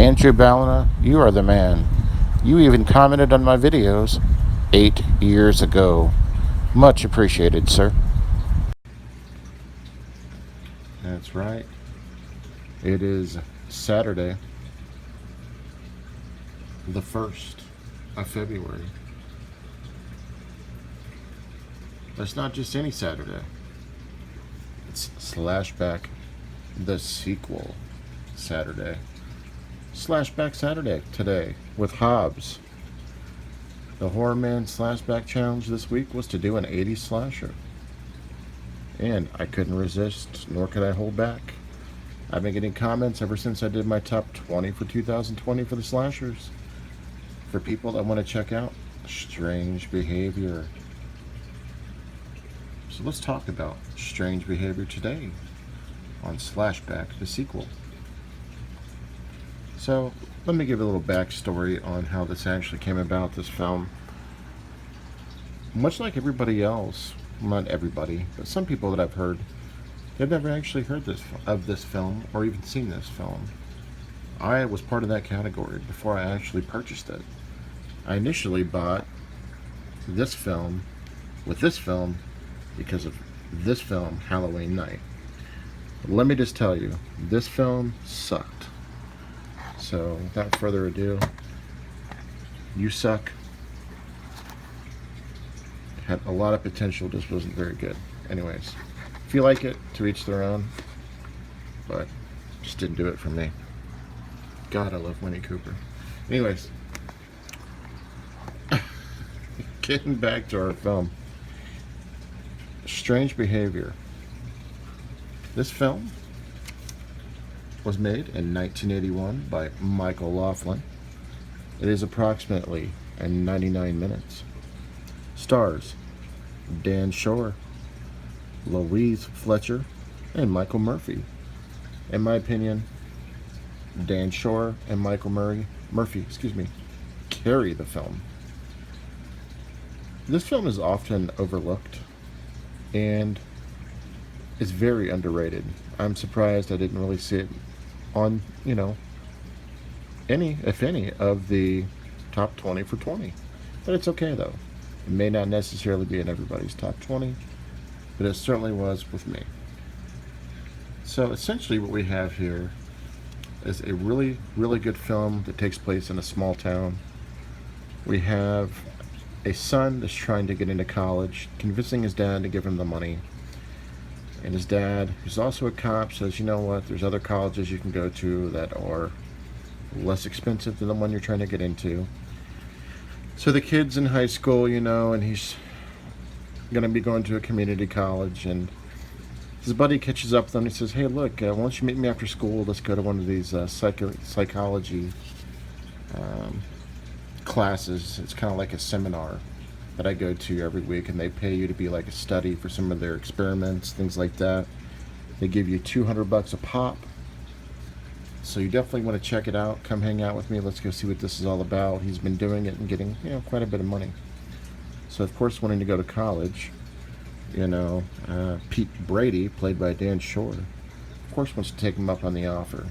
Andrew Ballina, you are the man. You even commented on my videos 8 years ago. Much appreciated, sir. That's right. It is Saturday, the 1st of February. That's not just any Saturday. It's Slashback, the sequel Saturday. Slashback Saturday today with Hobbs. The TheHORROman's Slashback challenge this week was to do an 80s slasher. And I couldn't resist, nor could I hold back. I've been getting comments ever since I did my top 20 for 2020 for the slashers. For people that want to check out Strange Behavior. So let's talk about Strange Behavior today on Slashback, the sequel. So let me give a little backstory on how this actually came about, this film. Much like everybody else, not everybody, but some people that I've heard, they've never actually heard of this film or even seen this film. I was part of that category before I actually purchased it. I initially bought this film with this film because of this film, Halloween Night. Let me just tell you, this film sucked. So without further ado, you suck. Had a lot of potential, just wasn't very good. Anyways, if you like it, to each their own, but just didn't do it for me. God, I love Winnie Cooper. Anyways, getting back to our film, Strange Behavior. This film was made in 1981 by Michael Laughlin. It is approximately 99 minutes. Stars Dan Shore, Louise Fletcher, and Michael Murphy. In my opinion, Dan Shore and Michael Murphy, carry the film. This film is often overlooked and is very underrated. I'm surprised I didn't really see it on, any, if any, of the top 20 for 20. But it's okay though. It may not necessarily be in everybody's top 20, but it certainly was with me. So essentially what we have here is a really, really good film that takes place in a small town. We have a son that's trying to get into college, convincing his dad to give him the money. And his dad, who's also a cop, says, you know what, there's other colleges you can go to that are less expensive than the one you're trying to get into. So the kid's in high school, and he's going to be going to a community college, and his buddy catches up with him and he says, hey, look, why don't you meet me after school? Let's go to one of these psychology classes. It's kind of like a seminar that I go to every week, and they pay you to be like a study for some of their experiments, things like that. They give you $200 a pop. So you definitely want to check it out. Come hang out with me. Let's go see what this is all about. He's been doing it and getting, quite a bit of money. So of course, wanting to go to college, Pete Brady, played by Dan Shore, of course wants to take him up on the offer.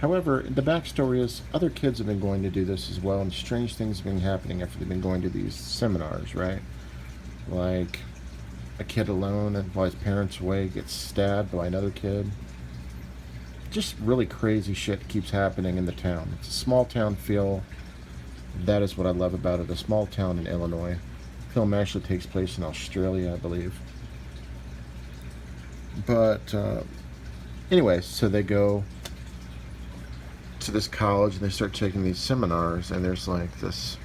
However, the backstory is other kids have been going to do this as well, and strange things have been happening after they've been going to these seminars, right? Like a kid alone and while his parents away gets stabbed by another kid. Just really crazy shit keeps happening in the town. It's a small town feel. That is what I love about it. A small town in Illinois. The film actually takes place in Australia, I believe. But anyways, so they go to this college and they start taking these seminars, and there's like this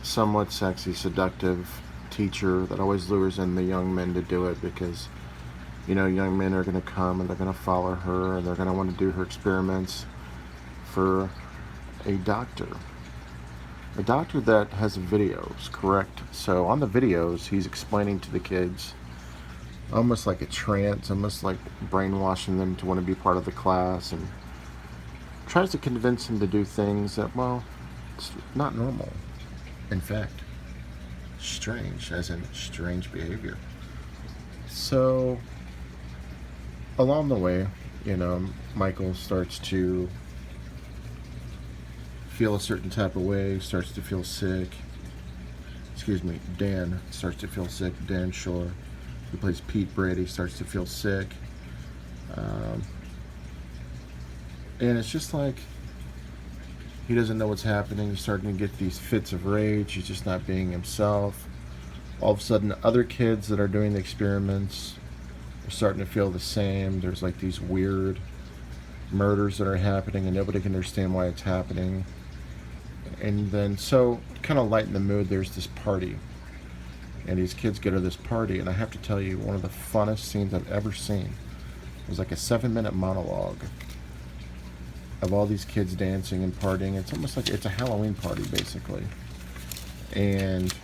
somewhat sexy, seductive teacher that always lures in the young men to do it because, young men are going to come and they're going to follow her and they're going to want to do her experiments for a doctor. A doctor that has videos, correct? So on the videos, he's explaining to the kids, almost like a trance, almost like brainwashing them to want to be part of the class, and tries to convince them to do things that, it's not normal. In fact, strange, as in strange behavior. So, along the way, Michael starts to feel a certain type of way, starts to feel sick. Excuse me, Dan starts to feel sick. Dan Shore, who plays Pete Brady, starts to feel sick. And it's just like he doesn't know what's happening. He's starting to get these fits of rage. He's just not being himself. All of a sudden, other kids that are doing the experiments are starting to feel the same. There's like these weird murders that are happening, and nobody can understand why it's happening. And then, so kind of lighten the mood, there's this party, and these kids go to this party, and I have to tell you, one of the funnest scenes I've ever seen. It was like a 7-minute monologue of all these kids dancing and partying. It's almost like it's a Halloween party, basically. And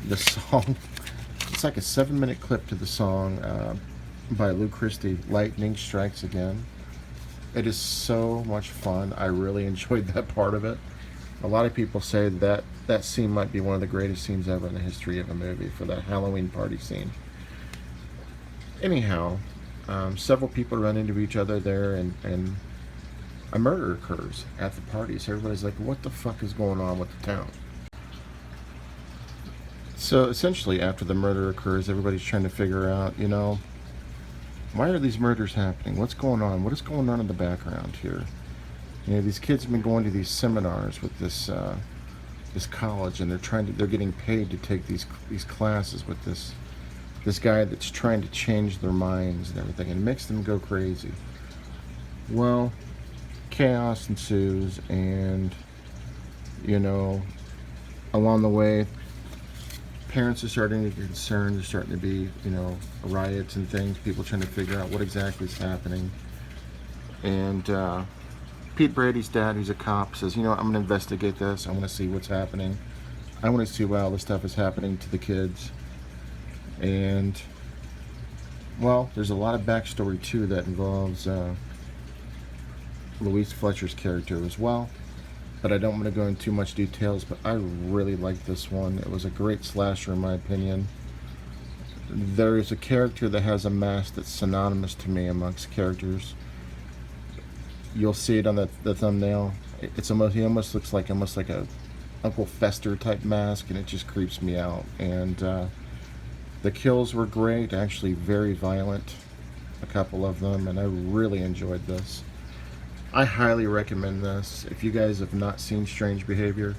the song, it's like a 7-minute clip to the song by Lou Christie, Lightning Strikes Again. It is so much fun. I really enjoyed that part of it. A lot of people say that that scene might be one of the greatest scenes ever in the history of a movie, for that Halloween party scene. Anyhow, several people run into each other there, and a murder occurs at the party. So everybody's like, what the fuck is going on with the town? So essentially, after the murder occurs, everybody's trying to figure out, why are these murders happening? What's going on? What is going on in the background here? These kids have been going to these seminars with this college, and they're getting paid to take these classes with this guy that's trying to change their minds and everything, and makes them go crazy. Well, chaos ensues, and along the way, parents are starting to get concerned. There's starting to be riots and things, people trying to figure out what exactly is happening. And Pete Brady's dad, who's a cop, says, I'm going to investigate this. I want to see what's happening. I want to see why all this stuff is happening to the kids. And well, there's a lot of backstory too that involves Louise Fletcher's character as well, but I don't want to go into too much details. But I really liked this one. It was a great slasher in my opinion. There is a character that has a mask that's synonymous to me amongst characters. You'll see it on the thumbnail. He almost looks like a Uncle Fester type mask, and it just creeps me out. And the kills were great, actually very violent, a couple of them, and I really enjoyed this. I highly recommend this. If you guys have not seen Strange Behavior,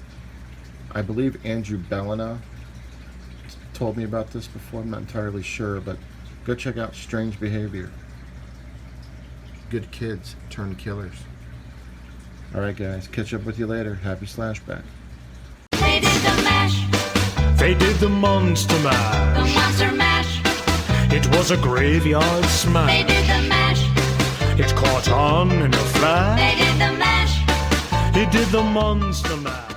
I believe Andrew Bellina told me about this before, I'm not entirely sure, but go check out Strange Behavior. Good kids turn killers. Alright guys, catch up with you later. Happy Slashback. They did the mash. They did the monster mash. The monster mash. It was a graveyard smash. They did the mash. It caught on in a flash. They did the mash. It did the monster mash.